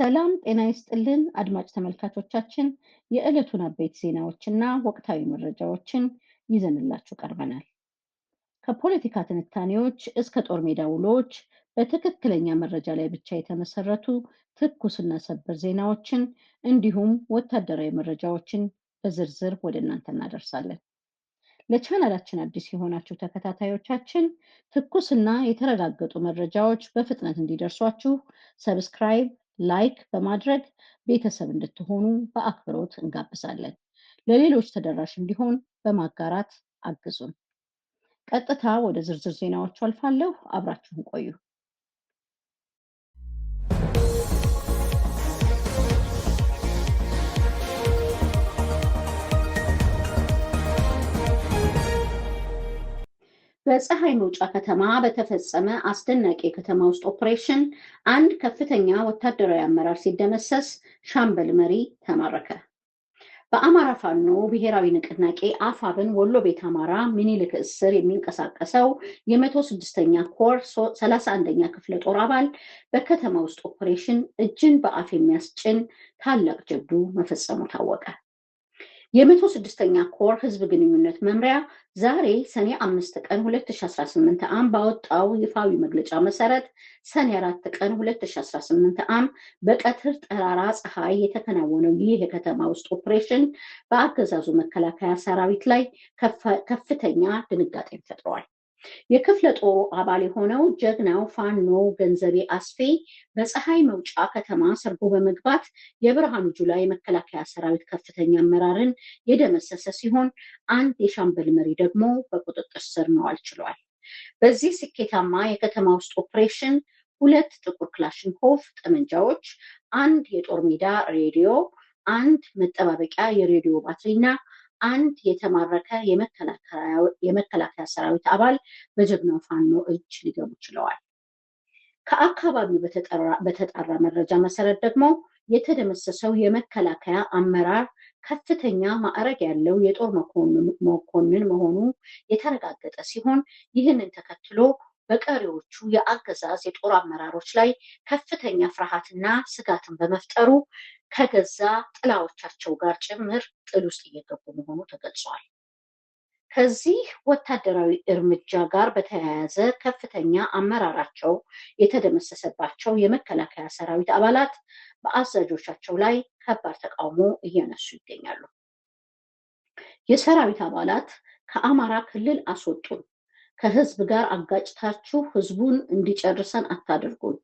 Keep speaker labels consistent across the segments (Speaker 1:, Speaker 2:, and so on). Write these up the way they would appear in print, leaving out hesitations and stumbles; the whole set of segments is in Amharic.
Speaker 1: ሰላም ጤና ይስጥልን አድማጭ ተመልካቾቻችን የዕለቱን አበይት ዜናዎችና ወቅታዊ መረጃዎችን ይዘንላችሁ ቀርበናል። ከፖለቲካ ትንታኔዎች እስከ ጦር ሜዳ ውሎች በትክክለኛ መረጃ ላይ ብቻ የተመሰረቱ ትኩስና ሰበር ዜናዎችን እንዲሁም ወታደራዊ መረጃዎችን በዝርዝር ወደ እናንተ እናደርሳለን። ለቻናላችን አዲስ የሆናችሁ ተከታታዮቻችን ትኩስና የተረጋገጡ መረጃዎች በፍጥነት እንዲደርሷችሁ ሰብስክራይብ፣ ላይክ በማድረግ ቤተሰብ እንድትሆኑ በአክብሮት እንጋብዛለን። ለሌሎች ተደራሽ እንዲሆን በማጋራት አግዙን። ቀጥታ ወደ ዝርዝር ዜናዎቹ አልፋለሁ። አብራችሁን ቆዩ። በፀሐይ መውጫ ከተማ በተፈጸመ አስደናቂ የከተማ ውስጥ ኦፕሬሽን አንድ ከፍተኛ ወታደራዊ አመራር ሲደመሰስ ሻምበል መሪ ተማረከ። በአማራ ፋኖ ብሔራዊ ንቅናቄ አፋብን ወሎ ቤት አማራ ምኒልክ እስር የሚንቀሳቀሰው የ106ኛ ኮር 31ኛ ክፍለ ጦር አባል በከተማ ውስጥ ኦፕሬሽን እጅን በአፍ የሚያስጭን ታላቅ ጀብዱ መፈጸሙ ታወቀ። የ106ኛ ኮር ህዝብ ግንኙነት መምሪያ ዛሬ ሰኔ 5 ቀን 2018 ዓ.ም ባወጣው ይፋዊ መግለጫ መሰረት ሰኔ 4 ቀን 2018 ዓ.ም በቀትር ጠራራ ፀሐይ የተከናወነው ይህ የከተማ ውስጥ ኦፕሬሽን በአገዛዙ መከላከያ ሰራዊት ላይ ከፍተኛ ድንጋጤን ፈጥሯል። የክፍለ ጦሩ አባል የሆነው ጀግናው ፋኖ ገንዘቤ አስፌ በፀሐይ መውጫ ከተማ ሰርጎ በመግባት የብርሃኑ ጁላ የመከላከያ ሰራዊት ከፍተኛ አመራርን የደመሰሰ ሲሆን አንድ የሻምበል መሪ ደግሞ በቁጥጥር ስር መዋል ችሏል። በዚህ ስኬታማ የከተማ ውስጥ ኦፕሬሽን 2 ጥቁር ክላሽንኮቭ ጠመንጃዎች፣ 1 የጦር ሜዳ ሬዲዮ፣ 1 መጠባበቂያ የሬዲዮ ባትሪና አንድ የተማረከ የመከላከያ ሰራዊት አባል በጀግናው ፋኖ እጅ ሊገቡ ችለዋል። ከአካባቢው በተጣራ መረጃ መሰረት ደግሞ የተደመሰሰው የመከላከያ አመራር ከፍተኛ ማዕረግ ያለው የጦር መኮንን መሆኑ የተረጋገጠ ሲሆን ይህንን ተከትሎ በቀሪዎቹ የአገዛዝ የጦር አመራሮች ላይ ከፍተኛ ፍርሃትና ስጋትን በመፍጠሩ ከገዛ ጥላዎቻቸው ጋር ጭምር ጥል ውስጥ እየገቡ መሆኑ ተገልጿል። ከዚህ ወታደራዊ እርምጃ ጋር በተያያዘ ከፍተኛ አመራራቸው የተደመሰሰባቸው የመከላከያ ሰራዊት አባላት በአዛዦቻቸው ላይ ከባድ ተቃውሞ እያነሱ ይገኛሉ። የሰራዊት አባላት ከአማራ ክልል አስወጡን፣ ከህዝብ ጋር አጋጭታችሁ ህዝቡን እንዲጨርሰን አታድርጉን፣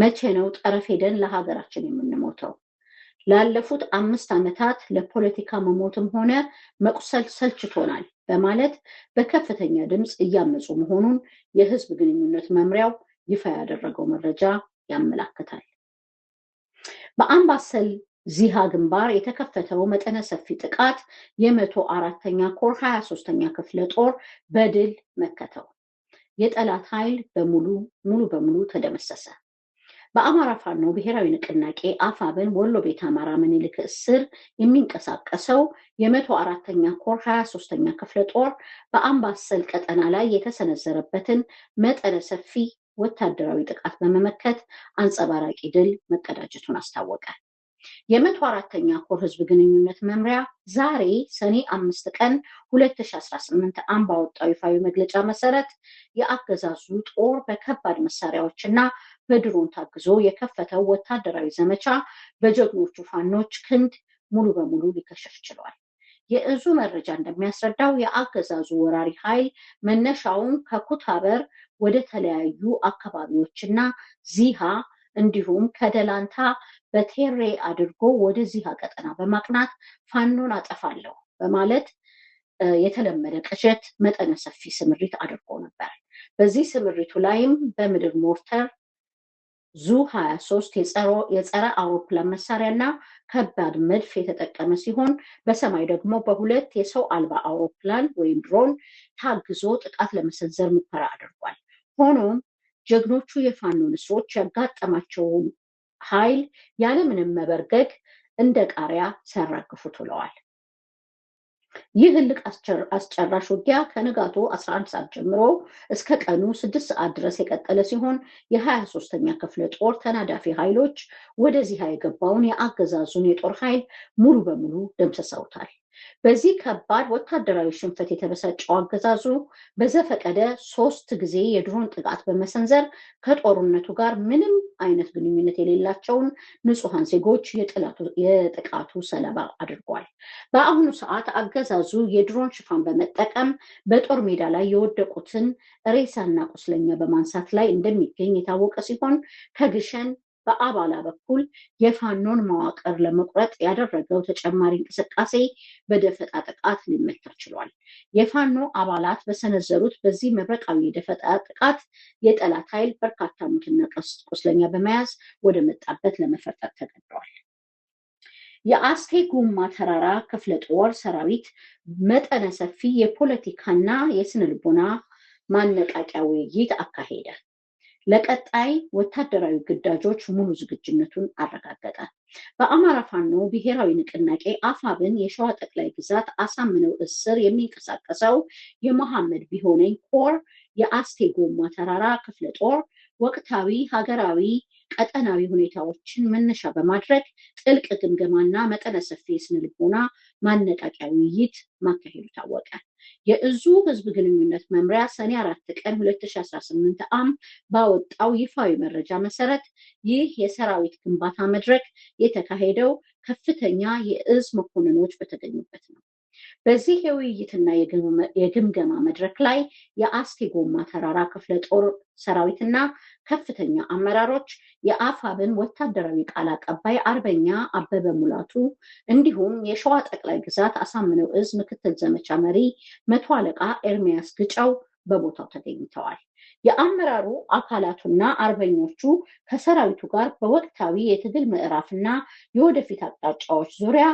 Speaker 1: መቼ ነው ጠረፍ ሄደን ለሀገራችን የምንሞተው? ላለፉት 5 ዓመታት ለፖለቲካ መሞትም ሆነ መቁሰል ሰልችቶናል በማለት በከፍተኛ ድምፅ እያመፁ መሆኑን የህዝብ ግንኙነት መምሪያው ይፋ ያደረገው መረጃ ያመላክታል። በአምባሰል ዚሃ ግንባር የተከፈተው መጠነ ሰፊ ጥቃት የ104ኛ ኮር 23ኛ ክፍለ ጦር በድል መከተው። የጠላት ኃይል ሙሉ በሙሉ ተደመሰሰ። በአማራ ፋኖ ብሔራዊ ንቅናቄ አፋብን ወሎ ቤት አማራ ምኒልክ እስር የሚንቀሳቀሰው የ104ኛ ኮር 23ኛ ክፍለ ጦር በአምባሰል ቀጠና ላይ የተሰነዘረበትን መጠነ ሰፊ ወታደራዊ ጥቃት በመመከት አንጸባራቂ ድል መቀዳጀቱን አስታወቀ። የ104ኛ ኮር ህዝብ ግንኙነት መምሪያ ዛሬ ሰኔ 5 ቀን 2018 ዓ.ም ባወጣው ይፋዊ መግለጫ መሰረት የአገዛዙ ጦር በከባድ መሳሪያዎችና በድሮን ታግዞ የከፈተው ወታደራዊ ዘመቻ በጀግኖቹ ፋኖች ክንድ ሙሉ በሙሉ ሊከሸፍ ችሏል። የእዙ መረጃ እንደሚያስረዳው የአገዛዙ ወራሪ ኃይል መነሻውን ከኩታበር ወደ ተለያዩ አካባቢዎችና ዚሃ እንዲሁም ከደላንታ በቴሬ አድርጎ ወደ ዚሃ ቀጠና በማቅናት ፋኖን አጠፋለሁ በማለት የተለመደ ቅዠት መጠነ ሰፊ ስምሪት አድርጎ ነበር። በዚህ ስምሪቱ ላይም በምድር ሞርተር ዙ-23 የጸረ አውሮፕላን መሳሪያና ከባድ መድፍ የተጠቀመ ሲሆን በሰማይ ደግሞ በ2 የሰው አልባ አውሮፕላን ወይም ድሮን ታግዞ ጥቃት ለመሰንዘር ሙከራ አድርጓል። ሆኖም ጀግኖቹ የፋኖ ንስሮች ያጋጠማቸውን ኃይል ያለምንም መበርገግ እንደ ቃሪያ ሲያራግፉት ውለዋል። ይህ እልቅ አስጨራሽ ውጊያ ከንጋቱ 11 ሰዓት ጀምሮ እስከ ቀኑ 6 ሰዓት ድረስ የቀጠለ ሲሆን የ23ኛ ክፍለ ጦር ተናዳፊ ኃይሎች ወደዚህ የገባውን የአገዛዙን የጦር ኃይል ሙሉ በሙሉ ደምስሰውታል። በዚህ ከባድ ወታደራዊ ሽንፈት የተበሳጨው አገዛዙ በዘፈቀደ 3 ጊዜ የድሮን ጥቃት በመሰንዘር ከጦርነቱ ጋር ምንም አይነት ግንኙነት የሌላቸውን ንጹሐን ዜጎች የጥቃቱ ሰለባ አድርጓል። በአሁኑ ሰዓት አገዛዙ የድሮን ሽፋን በመጠቀም በጦር ሜዳ ላይ የወደቁትን ሬሳና ቁስለኛ በማንሳት ላይ እንደሚገኝ የታወቀ ሲሆን ከግሸን በአባላ በኩል የፋኖን መዋቅር ለመቁረጥ ያደረገው ተጨማሪ እንቅስቃሴ በደፈጣ ጥቃት ሊመታ ችሏል። የፋኖ አባላት በሰነዘሩት በዚህ መብረቃዊ የደፈጣ ጥቃት የጠላት ኃይል በርካታ ሙትና ቁስለኛ በመያዝ ወደ መጣበት ለመፈርጠጥ ተገደዋል። የአስቴ ጉማ ተራራ ክፍለ ጦር ሰራዊት መጠነ ሰፊ የፖለቲካና የስነ ልቦና ማነቃቂያ ውይይት አካሄደ። ለቀጣይ ወታደራዊ ግዳጆች ሙሉ ዝግጁነቱን አረጋገጠ። በአማራ ፋኖ ብሔራዊ ንቅናቄ አፋብን የሸዋ ጠቅላይ ግዛት አሳምነው እስር የሚንቀሳቀሰው የመሐመድ ቢሆነኝ ኮር የአስቴ ጎማ ተራራ ክፍለ ጦር ወቅታዊ ሀገራዊ ቀጠናዊ ሁኔታዎችን መነሻ በማድረግ ጥልቅ ግምገማና መጠነ ሰፊ የስነ ልቦና ማነቃቂያ ውይይት ማካሄዱ ታወቀ። የእዙ ህዝብ ግንኙነት መምሪያ ሰኔ 4 ቀን 2018 ዓ.ም ባወጣው ይፋዊ መረጃ መሰረት ይህ የሰራዊት ግንባታ መድረክ የተካሄደው ከፍተኛ የእዝ መኮንኖች በተገኙበት ነው። በዚህ የውይይትና የግምገማ መድረክ ላይ የአስቴ ጎማ ተራራ ክፍለ ጦር ሰራዊትና ከፍተኛ አመራሮች፣ የአፋብን ወታደራዊ ቃል አቀባይ አርበኛ አበበ ሙላቱ እንዲሁም የሸዋ ጠቅላይ ግዛት አሳምነው እዝ ምክትል ዘመቻ መሪ መቶ አለቃ ኤርሚያስ ግጫው በቦታው ተገኝተዋል። የአመራሩ አካላቱና አርበኞቹ ከሰራዊቱ ጋር በወቅታዊ የትግል ምዕራፍና የወደፊት አቅጣጫዎች ዙሪያ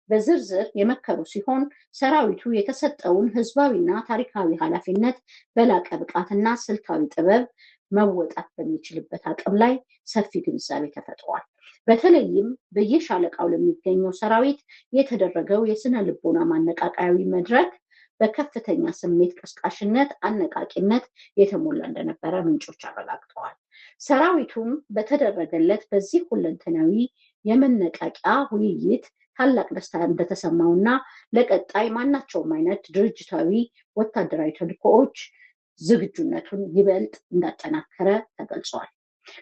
Speaker 1: በዝርዝር የመከሩ ሲሆን ሰራዊቱ የተሰጠውን ህዝባዊና ታሪካዊ ኃላፊነት በላቀ ብቃትና ስልታዊ ጥበብ መወጣት በሚችልበት አቅም ላይ ሰፊ ግንዛቤ ተፈጥሯል። በተለይም በየሻለቃው ለሚገኘው ሰራዊት የተደረገው የስነ ልቦና ማነቃቃያዊ መድረክ በከፍተኛ ስሜት ቀስቃሽነት፣ አነቃቂነት የተሞላ እንደነበረ ምንጮች አረጋግጠዋል። ሰራዊቱም በተደረገለት በዚህ ሁለንተናዊ የመነቃቂያ ውይይት ታላቅ ደስታ እንደተሰማውና ለቀጣይ ማናቸውም አይነት ድርጅታዊ ወታደራዊ ተልዕኮዎች ዝግጁነቱን ይበልጥ እንዳጠናከረ ተገልጿል።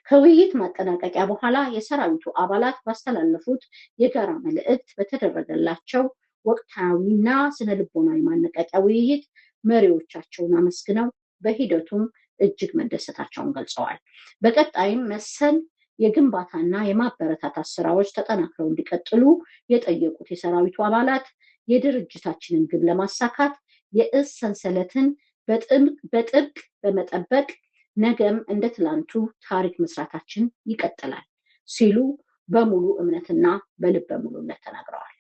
Speaker 1: ከውይይት ማጠናቀቂያ በኋላ የሰራዊቱ አባላት ባስተላለፉት የጋራ መልእክት በተደረገላቸው ወቅታዊና ስነ ልቦናዊ ማነቃቂያ ውይይት መሪዎቻቸውን አመስግነው በሂደቱም እጅግ መደሰታቸውን ገልጸዋል። በቀጣይም መሰል የግንባታና የማበረታታት ስራዎች ተጠናክረው እንዲቀጥሉ የጠየቁት የሰራዊቱ አባላት የድርጅታችንን ግብ ለማሳካት የእዝ ሰንሰለትን በጥብቅ በመጠበቅ ነገም እንደ ትላንቱ ታሪክ መስራታችን ይቀጥላል ሲሉ በሙሉ እምነትና በልበ ሙሉነት ተናግረዋል።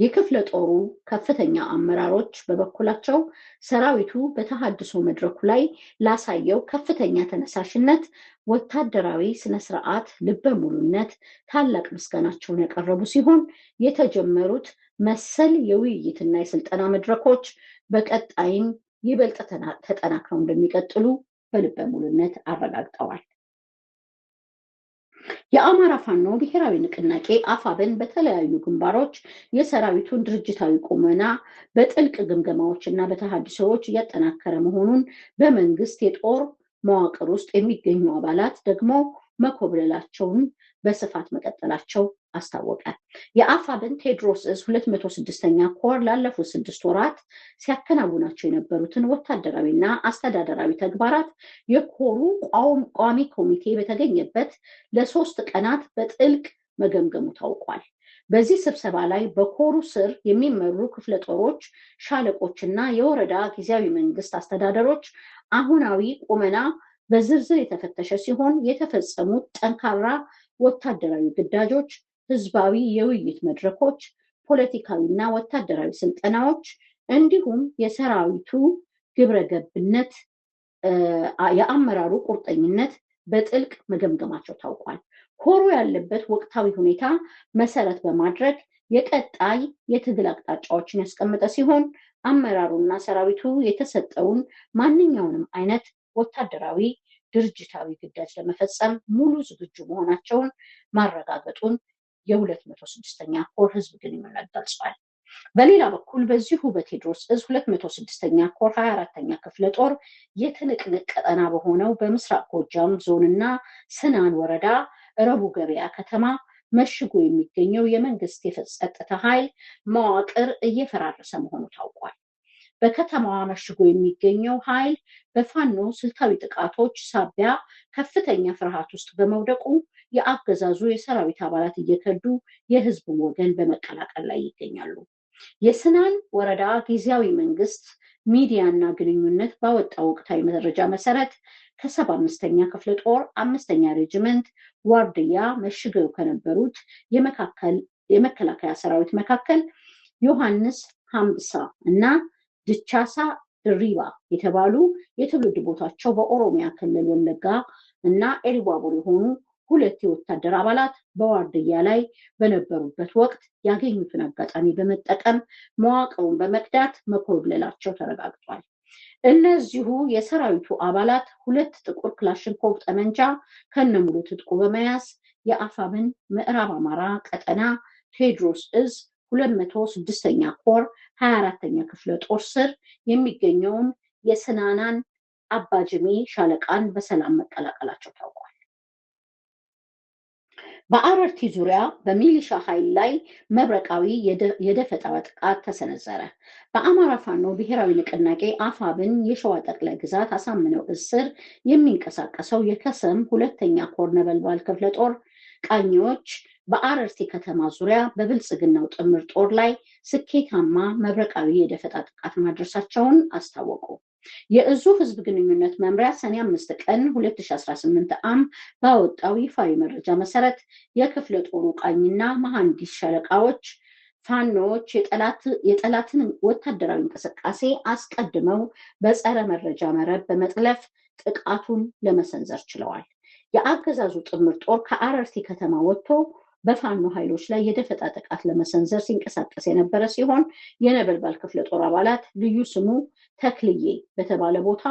Speaker 1: የክፍለ ጦሩ ከፍተኛ አመራሮች በበኩላቸው ሰራዊቱ በተሃድሶ መድረኩ ላይ ላሳየው ከፍተኛ ተነሳሽነት፣ ወታደራዊ ስነስርዓት፣ ልበ ሙሉነት ታላቅ ምስጋናቸውን ያቀረቡ ሲሆን የተጀመሩት መሰል የውይይትና የስልጠና መድረኮች በቀጣይም ይበልጥ ተጠናክረው እንደሚቀጥሉ በልበ ሙሉነት አረጋግጠዋል። የአማራ ፋኖ ብሔራዊ ንቅናቄ አፋብን በተለያዩ ግንባሮች የሰራዊቱን ድርጅታዊ ቁመና በጥልቅ ግምገማዎች እና በተሃድሶዎች እያጠናከረ መሆኑን፣ በመንግስት የጦር መዋቅር ውስጥ የሚገኙ አባላት ደግሞ መኮብለላቸውን በስፋት መቀጠላቸው አስታወቀ። የአፋብን ቴዎድሮስ ዕዝ 206ኛ ኮር ላለፉት 6 ወራት ሲያከናውናቸው የነበሩትን ወታደራዊና አስተዳደራዊ ተግባራት የኮሩ ቋሚ ኮሚቴ በተገኘበት ለ3 ቀናት በጥልቅ መገምገሙ ታውቋል። በዚህ ስብሰባ ላይ በኮሩ ስር የሚመሩ ክፍለ ጦሮች፣ ሻለቆችና የወረዳ ጊዜያዊ መንግስት አስተዳደሮች አሁናዊ ቁመና በዝርዝር የተፈተሸ ሲሆን የተፈጸሙት ጠንካራ ወታደራዊ ግዳጆች፣ ህዝባዊ የውይይት መድረኮች፣ ፖለቲካዊና ወታደራዊ ስልጠናዎች እንዲሁም የሰራዊቱ ግብረገብነት፣ የአመራሩ ቁርጠኝነት በጥልቅ መገምገማቸው ታውቋል። ኮሩ ያለበት ወቅታዊ ሁኔታ መሰረት በማድረግ የቀጣይ የትግል አቅጣጫዎችን ያስቀመጠ ሲሆን አመራሩና ሰራዊቱ የተሰጠውን ማንኛውንም አይነት ወታደራዊ ድርጅታዊ ግዳጅ ለመፈጸም ሙሉ ዝግጁ መሆናቸውን ማረጋገጡን የ206ኛ ኮር ህዝብ ግንኙነት ገልጿል። በሌላ በኩል በዚሁ በቴዎድሮስ እዝ 206ኛ ኮር 24ኛ ክፍለ ጦር የትንቅንቅ ቀጠና በሆነው በምስራቅ ጎጃም ዞንና ስናን ወረዳ ረቡ ገበያ ከተማ መሽጎ የሚገኘው የመንግስት የጸጥታ ኃይል መዋቅር እየፈራረሰ መሆኑ ታውቋል። በከተማዋ መሽጎ የሚገኘው ኃይል በፋኖ ስልታዊ ጥቃቶች ሳቢያ ከፍተኛ ፍርሃት ውስጥ በመውደቁ የአገዛዙ የሰራዊት አባላት እየከዱ የህዝቡን ወገን በመቀላቀል ላይ ይገኛሉ። የስናን ወረዳ ጊዜያዊ መንግስት ሚዲያና ግንኙነት ባወጣው ወቅታዊ መረጃ መሰረት ከ75ኛ ክፍለ ጦር 5ኛ ሬጅመንት ዋርድያ መሽገው ከነበሩት የመከላከያ ሰራዊት መካከል ዮሐንስ ሀምሳ እና ድቻሳ ድሪባ የተባሉ የትውልድ ቦታቸው በኦሮሚያ ክልል ወለጋ እና ኤልባቡር የሆኑ ሁለት የወታደር አባላት በዋርድያ ላይ በነበሩበት ወቅት ያገኙትን አጋጣሚ በመጠቀም መዋቅሩን በመክዳት መኮብለላቸው ተረጋግጧል። እነዚሁ የሰራዊቱ አባላት ሁለት ጥቁር ክላሽንኮቭ ጠመንጃ ከነሙሉ ትጥቁ በመያዝ የአፋብን ምዕራብ አማራ ቀጠና ቴዎድሮስ እዝ 206ኛ ኮር 24ኛ ክፍለ ጦር ስር የሚገኘውን የስናናን አባጅሜ ሻለቃን በሰላም መቀላቀላቸው ታውቋል። በአረርቲ ዙሪያ በሚሊሻ ኃይል ላይ መብረቃዊ የደፈጣ ጥቃት ተሰነዘረ። በአማራ ፋኖ ብሔራዊ ንቅናቄ አፋብን የሸዋ ጠቅላይ ግዛት አሳምነው እዝ ስር የሚንቀሳቀሰው የከሰም 2ኛ ኮር ነበልባል ክፍለ ጦር ቃኞች በአረርቲ ከተማ ዙሪያ በብልጽግናው ጥምር ጦር ላይ ስኬታማ መብረቃዊ የደፈጣ ጥቃት ማድረሳቸውን አስታወቁ። የእዙ ህዝብ ግንኙነት መምሪያ ሰኔ 5 ቀን 2018 ዓ.ም ባወጣው ይፋዊ መረጃ መሰረት የክፍለ ጦሩ ቃኝና መሐንዲስ ሻለቃዎች ፋኖች የጠላትን ወታደራዊ እንቅስቃሴ አስቀድመው በጸረ መረጃ መረብ በመጥለፍ ጥቃቱን ለመሰንዘር ችለዋል። የአገዛዙ ጥምር ጦር ከአረርቲ ከተማ ወጥቶ በፋኖ ኃይሎች ላይ የደፈጣ ጥቃት ለመሰንዘር ሲንቀሳቀስ የነበረ ሲሆን የነበልባል ክፍለ ጦር አባላት ልዩ ስሙ ተክልዬ በተባለ ቦታ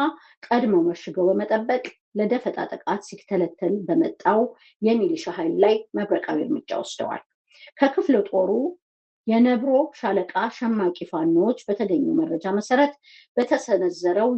Speaker 1: ቀድመው መሽገው በመጠበቅ ለደፈጣ ጥቃት ሲተለተል በመጣው የሚሊሻ ኃይል ላይ መብረቃዊ እርምጃ ወስደዋል። ከክፍለ ጦሩ የነብሮ ሻለቃ ሸማቂ ፋኖች በተገኘው መረጃ መሰረት በተሰነዘረው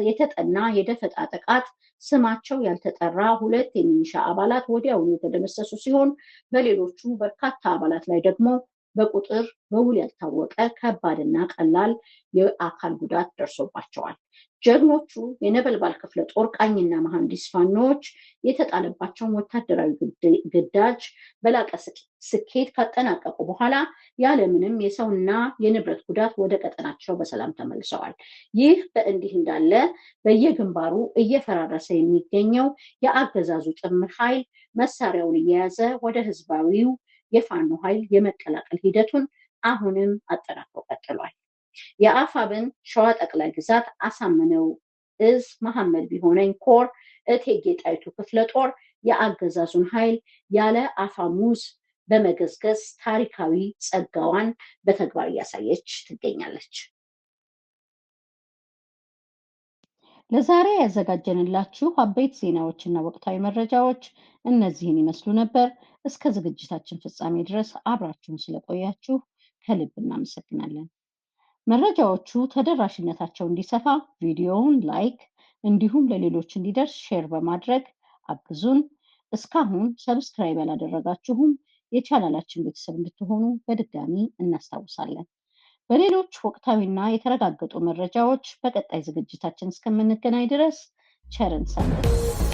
Speaker 1: የተጠና የደፈጣ ጥቃት ስማቸው ያልተጠራ ሁለት የሚሊሻ አባላት ወዲያውኑ የተደመሰሱ ሲሆን በሌሎቹ በርካታ አባላት ላይ ደግሞ በቁጥር በውል ያልታወቀ ከባድና ቀላል የአካል ጉዳት ደርሶባቸዋል። ጀግኖቹ የነበልባል ክፍለ ጦር ቃኝና መሐንዲስ ፋኖች የተጣለባቸውን ወታደራዊ ግዳጅ በላቀ ስኬት ካጠናቀቁ በኋላ ያለምንም የሰውና የንብረት ጉዳት ወደ ቀጠናቸው በሰላም ተመልሰዋል። ይህ በእንዲህ እንዳለ በየግንባሩ እየፈራረሰ የሚገኘው የአገዛዙ ጥምር ኃይል መሳሪያውን እየያዘ ወደ ህዝባዊው የፋኖ ኃይል የመቀላቀል ሂደቱን አሁንም አጠናክሮ ቀጥሏል። የአፋብን ሸዋ ጠቅላይ ግዛት አሳምነው እዝ መሐመድ ቢሆነኝ ኮር እቴጌ ጣይቱ ክፍለ ጦር የአገዛዙን ኃይል ያለ አፋሙዝ በመገዝገዝ ታሪካዊ ጸጋዋን በተግባር እያሳየች ትገኛለች። ለዛሬ ያዘጋጀንላችሁ አበይት ዜናዎችና ወቅታዊ መረጃዎች እነዚህን ይመስሉ ነበር። እስከ ዝግጅታችን ፍጻሜ ድረስ አብራችሁን ስለቆያችሁ ከልብ እናመሰግናለን። መረጃዎቹ ተደራሽነታቸው እንዲሰፋ ቪዲዮውን ላይክ እንዲሁም ለሌሎች እንዲደርስ ሼር በማድረግ አግዙን። እስካሁን ሰብስክራይብ ያላደረጋችሁም የቻናላችን ቤተሰብ እንድትሆኑ በድጋሚ እናስታውሳለን። በሌሎች ወቅታዊና የተረጋገጡ መረጃዎች በቀጣይ ዝግጅታችን እስከምንገናኝ ድረስ ቸርን ሰንብቱ።